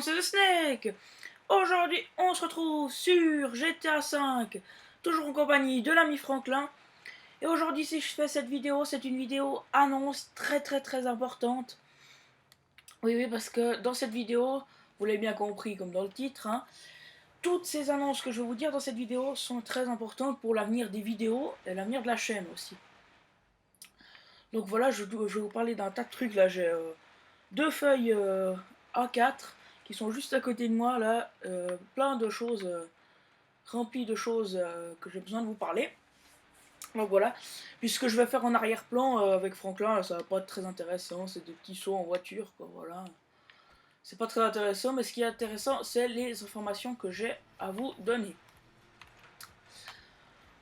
c'est The Snake. Aujourd'hui, on se retrouve sur GTA V, toujours en compagnie de l'ami Franklin. Et aujourd'hui, si je fais cette vidéo, c'est une vidéo annonce très importante. Oui, parce que dans cette vidéo, vous l'avez bien compris comme dans le titre, hein, toutes ces annonces que je vais vous dire dans cette vidéo sont très importantes pour l'avenir des vidéos et l'avenir de la chaîne aussi. Donc voilà, je vais vous parler d'un tas de trucs là. J'ai deux feuilles A4 qui sont juste à côté de moi là, plein de choses, remplies de choses que j'ai besoin de vous parler. Donc voilà, puisque je vais faire en arrière-plan avec Franklin, là, ça va pas être très intéressant, c'est des petits sauts en voiture, quoi, voilà. C'est pas très intéressant, mais ce qui est intéressant, c'est les informations que j'ai à vous donner.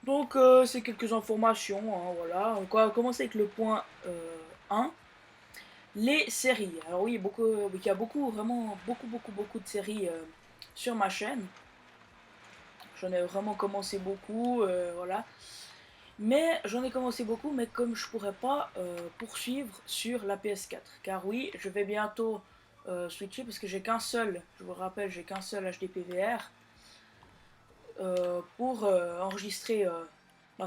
Donc c'est quelques informations, hein, voilà. On va commencer avec le point 1. Les séries. Alors oui, il y a vraiment beaucoup de séries sur ma chaîne. J'en ai vraiment commencé beaucoup, voilà. Mais j'en ai commencé beaucoup, mais comme je pourrais pas poursuivre sur la PS4. Car oui, je vais bientôt switcher parce que j'ai qu'un seul, je vous rappelle, j'ai qu'un seul HDPVR pour enregistrer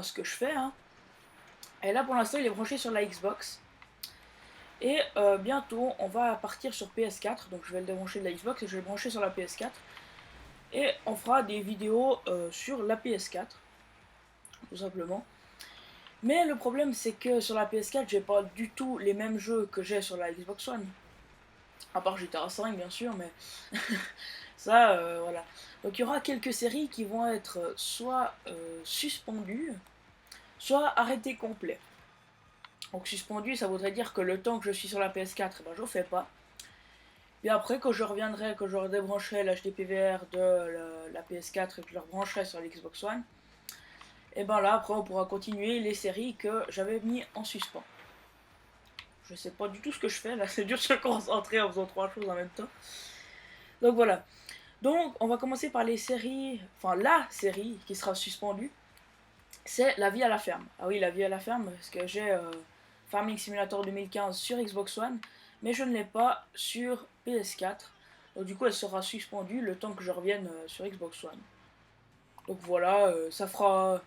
ce que je fais. Hein. Et là pour l'instant il est branché sur la Xbox. Et bientôt, on va partir sur PS4, donc je vais le débrancher de la Xbox et je vais le brancher sur la PS4. Et on fera des vidéos sur la PS4, tout simplement. Mais le problème, c'est que sur la PS4, j'ai pas du tout les mêmes jeux que j'ai sur la Xbox One. À part GTA 5, bien sûr, mais ça, voilà. Donc il y aura quelques séries qui vont être soit suspendues, soit arrêtées complet. Donc suspendu, ça voudrait dire que le temps que je suis sur la PS4, ben, je ne fais pas. Et après, quand je reviendrai, que je redébrancherai l'HDPVR de la PS4 et que je le rebrancherai sur l'Xbox One, et ben là, après, on pourra continuer les séries que j'avais mis en suspens. Je sais pas du tout ce que je fais, là, c'est dur de se concentrer en faisant trois choses en même temps. Donc voilà. Donc, on va commencer par les séries, enfin la série qui sera suspendue, c'est La vie à la ferme. Ah oui, La vie à la ferme, parce que j'ai Farming Simulator 2015 sur Xbox One, mais je ne l'ai pas sur PS4. Donc du coup, elle sera suspendue le temps que je revienne sur Xbox One. Donc voilà, ça fera.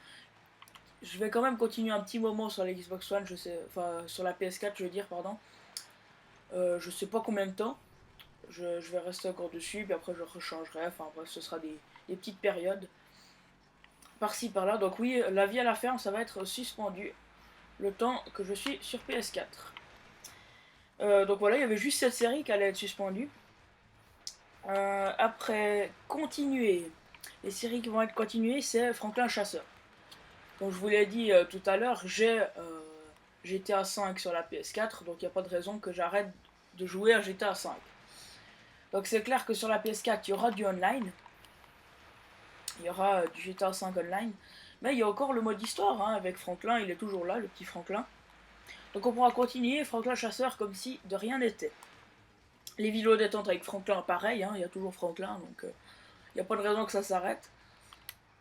Je vais quand même continuer un petit moment sur la Xbox One, je sais, enfin sur la PS4, je veux dire, pardon. Je sais pas combien de temps. Je vais rester encore dessus, puis après je rechangerai. Enfin bref, ce sera des petites périodes par-ci par-là. Donc oui, La vie à la ferme, ça va être suspendu le temps que je suis sur PS4. Donc voilà, il y avait juste cette série qui allait être suspendue. Après, continuer. Les séries qui vont être continuées, c'est Franklin Chasseur. Comme je vous l'ai dit tout à l'heure, j'ai GTA 5 sur la PS4, donc il n'y a pas de raison que j'arrête de jouer à GTA 5. Donc c'est clair que sur la PS4, il y aura du online. Il y aura du GTA 5 online. Mais il y a encore le mode histoire, hein, avec Franklin, il est toujours là, le petit Franklin. Donc on pourra continuer Franklin Chasseur comme si de rien n'était. Les vidéos détente avec Franklin, pareil, hein, il y a toujours Franklin, donc il n'y a pas de raison que ça s'arrête.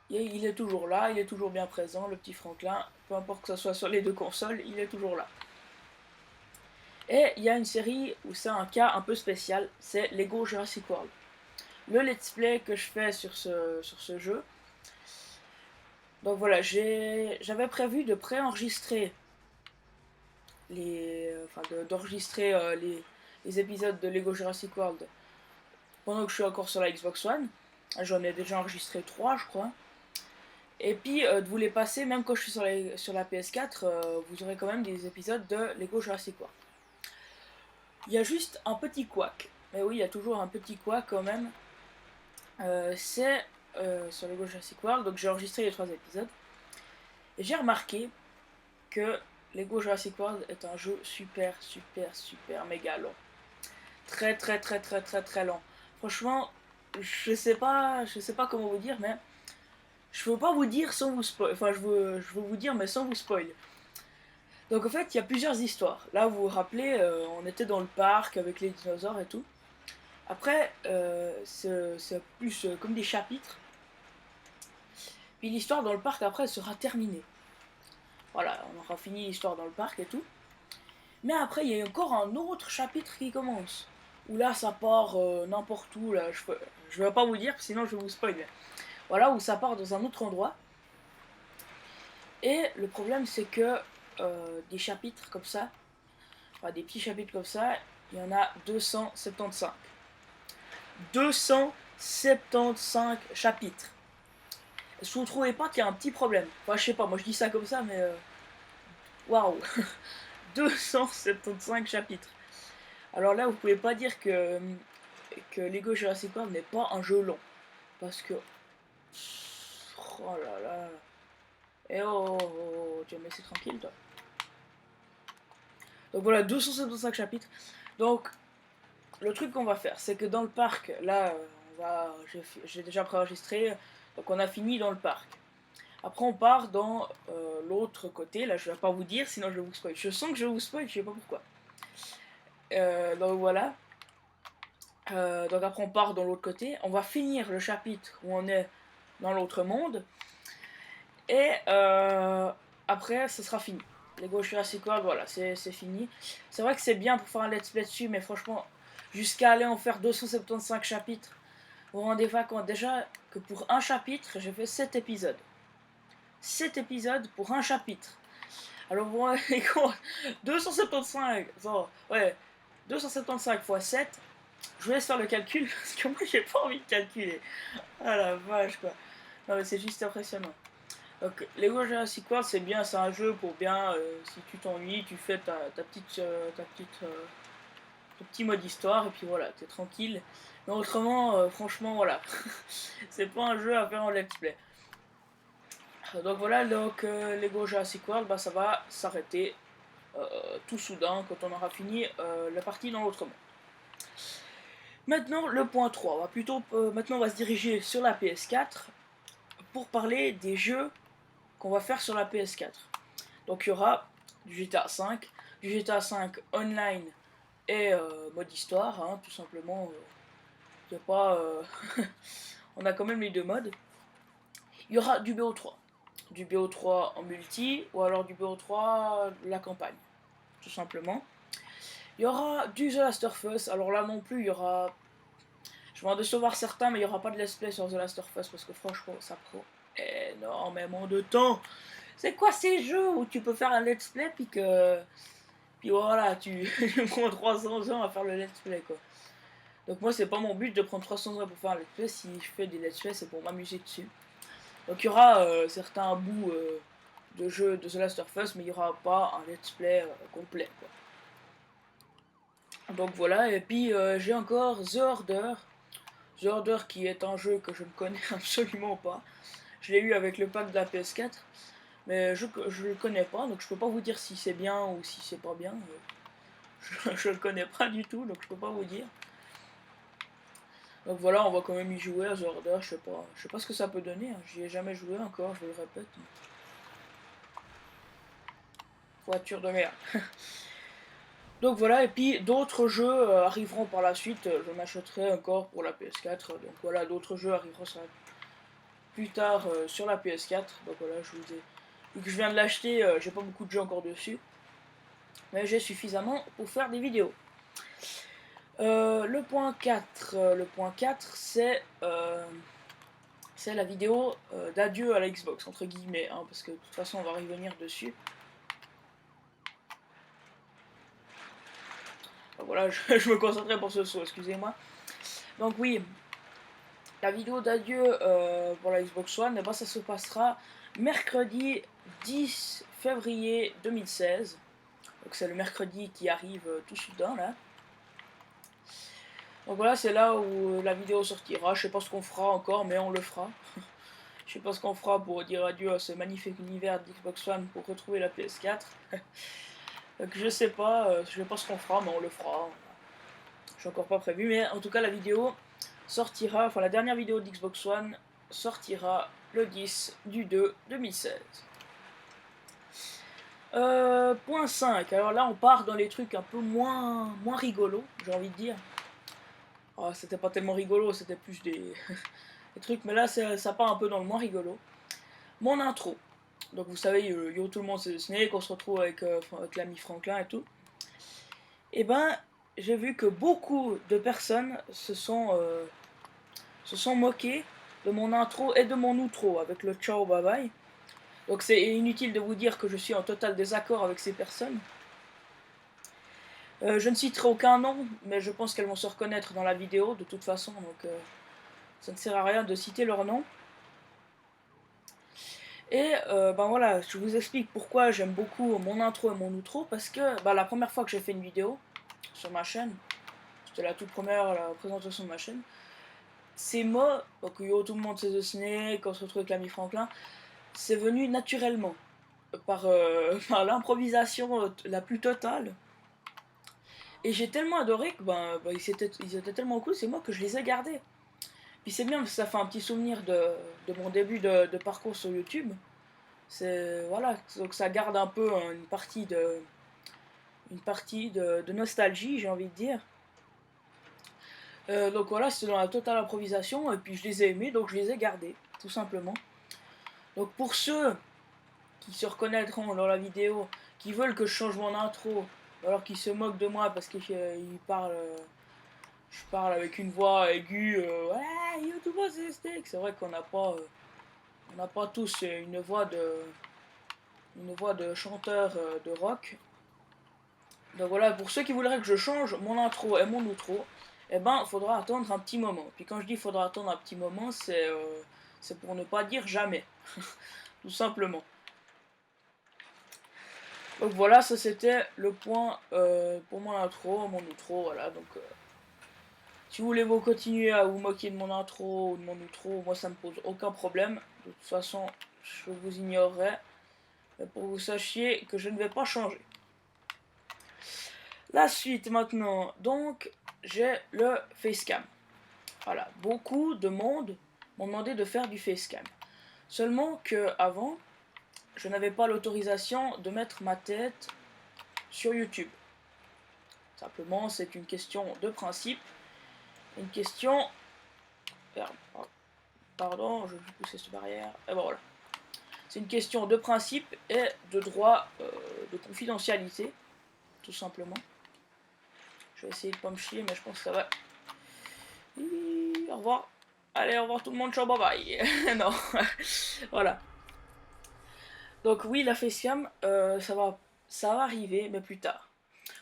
Il est toujours là, il est toujours bien présent, le petit Franklin, peu importe que ce soit sur les deux consoles, il est toujours là. Et il y a une série où c'est un cas un peu spécial, c'est Lego Jurassic World. Le let's play que je fais sur ce jeu. Donc voilà, j'avais prévu de préenregistrer d'enregistrer les épisodes de Lego Jurassic World pendant que je suis encore sur la Xbox One. J'en ai déjà enregistré 3, je crois. Et puis de vous les passer, même quand je suis sur la PS4, vous aurez quand même des épisodes de Lego Jurassic World. Il y a juste un petit couac. Mais oui, il y a toujours un petit couac quand même. C'est sur Lego Jurassic World, donc j'ai enregistré les 3 épisodes. Et j'ai remarqué que Lego Jurassic World est un jeu super méga long. Très long. Franchement, je sais pas comment vous dire, mais je veux pas vous dire sans vous spoil. Enfin, je veux vous dire, mais sans vous spoil. Donc en fait, il y a plusieurs histoires. Là, vous vous rappelez, on était dans le parc avec les dinosaures et tout. Après, c'est plus comme des chapitres. Puis l'histoire dans le parc, après, elle sera terminée. Voilà, on aura fini l'histoire dans le parc et tout. Mais après, il y a encore un autre chapitre qui commence. où là ça part n'importe où, là, je vais pas vous dire, sinon je vais vous spoiler. Voilà, où ça part dans un autre endroit. Et le problème c'est que des chapitres comme ça, enfin des petits chapitres comme ça, il y en a 275. 275 chapitres. Est-ce que vous trouvez pas qu'il y a un petit problème? Enfin, je sais pas, moi je dis ça comme ça, mais waouh. 275 chapitres. Alors là, vous pouvez pas dire que Lego Jurassic World n'est pas un jeu long. Parce que... Oh là là. Eh oh, oh, oh, tu vas me laisser tranquille, toi. Donc voilà, 275 chapitres. Donc, le truc qu'on va faire, c'est que dans le parc, là, j'ai déjà préenregistré, donc on a fini dans le parc. Après, on part dans l'autre côté. Là, je vais pas vous dire, sinon je vais vous spoil. Je sens que je vais vous spoil, je sais pas pourquoi. Donc voilà. Donc après, on part dans l'autre côté. On va finir le chapitre où on est dans l'autre monde. Et après, ce sera fini. Lego Jurassic World, voilà, c'est fini. C'est vrai que c'est bien pour faire un let's play dessus, mais franchement, jusqu'à aller en faire 275 chapitres, vous vous rendez pas compte déjà que pour un chapitre, j'ai fait 7 épisodes. 7 épisodes pour un chapitre. Alors vous vous rendez compte, 275, oh, ouais, 275 x 7, je vous laisse faire le calcul, parce que moi j'ai pas envie de calculer. Ah la vache quoi. Non mais c'est juste impressionnant. Donc Lego Jurassic World c'est bien, c'est un jeu pour bien, si tu t'ennuies, tu fais ton petit mode histoire, et puis voilà, t'es tranquille. Mais autrement, franchement voilà, c'est pas un jeu à faire en let's play. Donc voilà, donc Lego Jurassic World, bah, ça va s'arrêter tout soudain quand on aura fini la partie dans l'autre monde. Maintenant, le point 3. Maintenant, on va se diriger sur la PS4 pour parler des jeux qu'on va faire sur la PS4. Donc, il y aura du GTA V, du GTA V online et mode histoire, hein, tout simplement. Y a pas, on a quand même les deux modes. Il y aura du BO3. Du BO3 en multi ou alors du BO3 la campagne, tout simplement. Il y aura du The Last of Us. Alors là non plus, il y aura. Je vais en décevoir certains, mais il n'y aura pas de let's play sur The Last of Us parce que franchement, ça prend énormément de temps. C'est quoi ces jeux où tu peux faire un let's play puis que. Puis voilà, tu prends 300 ans à faire le let's play quoi. Donc moi, c'est pas mon but de prendre 300 ans pour faire un let's play. Si je fais des let's play, c'est pour m'amuser dessus. Donc il y aura certains bouts de jeux de The Last of Us, mais il n'y aura pas un let's play complet quoi. Donc voilà, et puis j'ai encore The Order. The Order qui est un jeu que je ne connais absolument pas. Je l'ai eu avec le pack de la PS4, mais je le connais pas, donc je peux pas vous dire si c'est bien ou si c'est pas bien. Je le connais pas du tout, donc je peux pas vous dire. Donc voilà, on va quand même y jouer à The Order, je sais pas ce que ça peut donner, hein. J'y ai jamais joué encore, je le répète. Voiture de merde. Donc voilà, et puis d'autres jeux arriveront par la suite, je m'achèterai encore pour la PS4, donc voilà, d'autres jeux arriveront plus tard sur la PS4, donc voilà, je vous ai... Vu que je viens de l'acheter, j'ai pas beaucoup de jeux encore dessus, mais j'ai suffisamment pour faire des vidéos. Le point 4, c'est la vidéo d'adieu à la Xbox, entre guillemets, hein, parce que de toute façon on va revenir dessus. Voilà, je me concentrais pour ce saut, excusez-moi. Donc oui, la vidéo d'adieu pour la Xbox One, eh ben, ça se passera mercredi 10 février 2016. Donc c'est le mercredi qui arrive tout soudain là. Donc voilà, c'est là où la vidéo sortira. Je sais pas ce qu'on fera encore, mais on le fera. Je sais pas ce qu'on fera pour dire adieu à ce magnifique univers d'Xbox One pour retrouver la PS4. Donc je sais pas ce qu'on fera, mais on le fera. Je suis encore pas prévu, mais en tout cas la vidéo sortira, enfin la dernière vidéo d'Xbox One sortira le 10 du 2 2016. Point 5, alors là on part dans les trucs un peu moins rigolos, j'ai envie de dire. Oh, c'était pas tellement rigolo, c'était plus des trucs, mais là ça part un peu dans le moins rigolo. Mon intro. Donc vous savez, yo tout le monde c'est Snake, on se retrouve avec l'ami Franklin et tout. Et ben, j'ai vu que beaucoup de personnes se sont moquées de mon intro et de mon outro avec le ciao bye bye. Donc c'est inutile de vous dire que je suis en total désaccord avec ces personnes. Je ne citerai aucun nom, mais je pense qu'elles vont se reconnaître dans la vidéo de toute façon, donc ça ne sert à rien de citer leur nom. Et ben voilà, je vous explique pourquoi j'aime beaucoup mon intro et mon outro, parce que la première fois que j'ai fait une vidéo sur ma chaîne, c'était la toute première la présentation de ma chaîne, ces mots, donc yo tout le monde sait The Snake, on se retrouve avec l'ami Franklin, c'est venu naturellement, par, par l'improvisation la plus totale. Et j'ai tellement adoré que ils étaient tellement cool ces mots que je les ai gardés. Puis c'est bien parce que ça fait un petit souvenir de mon début de parcours sur YouTube. C'est voilà, donc ça garde un peu une partie de nostalgie, j'ai envie de dire. Donc voilà, c'est dans la totale improvisation et puis je les ai aimés, donc je les ai gardés, tout simplement. Donc pour ceux qui se reconnaîtront dans la vidéo, qui veulent que je change mon intro, alors qu'ils se moquent de moi parce qu'ils parlent, je parle avec une voix aiguë, ouais, YouTube c'est steak. C'est vrai qu'on n'a pas tous une voix de chanteur de rock. Donc voilà, pour ceux qui voudraient que je change mon intro et mon outro, eh ben, faudra attendre un petit moment. Puis quand je dis faudra attendre un petit moment, c'est pour ne pas dire jamais. Tout simplement. Donc voilà, ça c'était le point pour mon intro, mon outro, voilà. Donc si vous voulez vous continuer à vous moquer de mon intro ou de mon outro, moi ça me pose aucun problème. De toute façon, je vous ignorerai pour que vous sachiez que je ne vais pas changer. La suite maintenant, donc j'ai le facecam. Voilà, beaucoup de monde m'ont demandé de faire du facecam. Seulement que avant, je n'avais pas l'autorisation de mettre ma tête sur YouTube. Simplement, c'est une question de principe. Une question... Pardon, je vais pousser cette barrière. Et bon, voilà. C'est une question de principe et de droit de confidentialité, tout simplement. Je vais essayer de pas me chier, mais je pense que ça va. Au revoir. Allez, au revoir tout le monde, ciao, bye bye. Non, voilà. Donc oui, la facecam, ça va arriver, mais plus tard.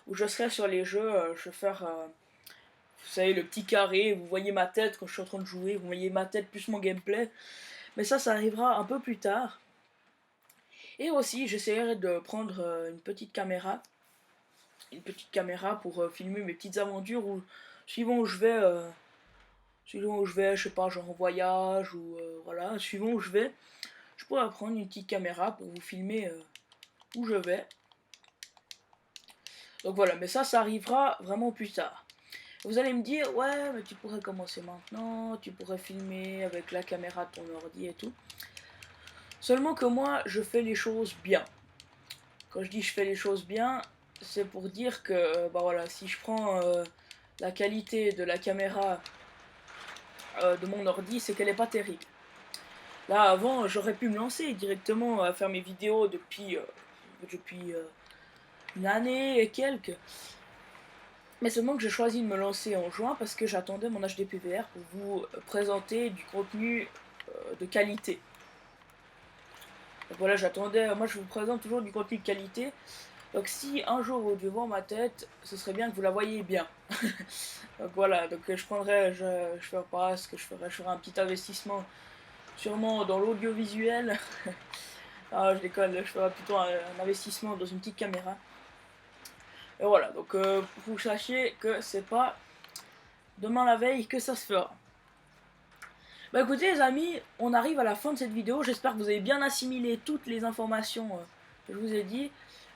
Où je serai sur les jeux, je vais faire, vous savez, le petit carré, vous voyez ma tête quand je suis en train de jouer, vous voyez ma tête plus mon gameplay. Mais ça arrivera un peu plus tard. Et aussi, j'essaierai de prendre une petite caméra pour filmer mes petites aventures, ou suivant où je vais, je sais pas, genre en voyage, ou voilà, suivant où je vais, je pourrais prendre une petite caméra pour vous filmer où je vais. Donc voilà, mais ça arrivera vraiment plus tard. Vous allez me dire, ouais, mais tu pourrais commencer maintenant, tu pourrais filmer avec la caméra de ton ordi et tout. Seulement que moi, je fais les choses bien. Quand je dis je fais les choses bien, c'est pour dire que, voilà, si je prends la qualité de la caméra de mon ordi, c'est qu'elle est pas terrible. Là, avant, j'aurais pu me lancer directement à faire mes vidéos depuis une année et quelques. Mais seulement que j'ai choisi de me lancer en juin parce que j'attendais mon HDPVR pour vous présenter du contenu de qualité. Donc voilà, j'attendais, moi je vous présente toujours du contenu de qualité. Donc si un jour vous devez voir ma tête, ce serait bien que vous la voyiez bien. Donc voilà, donc je ferai pas ce que je ferai un petit investissement sûrement dans l'audiovisuel. Ah, je déconne, je ferai plutôt un investissement dans une petite caméra. Et voilà, donc pour que vous sachiez que c'est pas demain la veille que ça se fera. Bah écoutez les amis, on arrive à la fin de cette vidéo, j'espère que vous avez bien assimilé toutes les informations que je vous ai dit.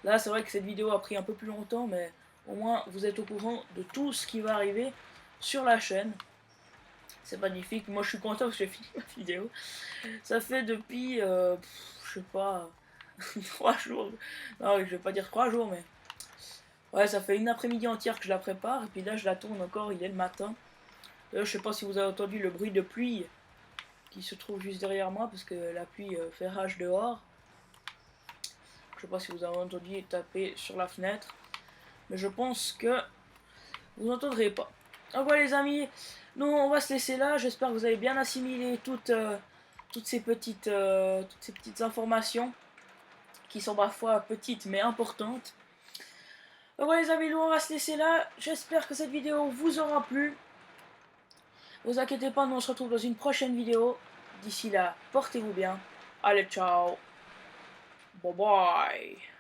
Là c'est vrai que cette vidéo a pris un peu plus longtemps, mais au moins vous êtes au courant de tout ce qui va arriver sur la chaîne. C'est magnifique, moi je suis content que j'ai fini ma vidéo. Ça fait depuis, je sais pas, 3 jours. Non, je vais pas dire 3 jours, mais... Ouais, ça fait une après-midi entière que je la prépare, et puis là je la tourne encore, il est le matin. Je sais pas si vous avez entendu le bruit de pluie qui se trouve juste derrière moi, parce que la pluie fait rage dehors. Je sais pas si vous avez entendu taper sur la fenêtre, mais je pense que vous n'entendrez pas. Donc voilà les amis, nous on va se laisser là. J'espère que vous avez bien assimilé toutes ces petites informations qui sont parfois petites mais importantes. Donc voilà les amis, nous on va se laisser là. J'espère que cette vidéo vous aura plu. Ne vous inquiétez pas, nous on se retrouve dans une prochaine vidéo. D'ici là, portez-vous bien. Allez, ciao. Bye bye.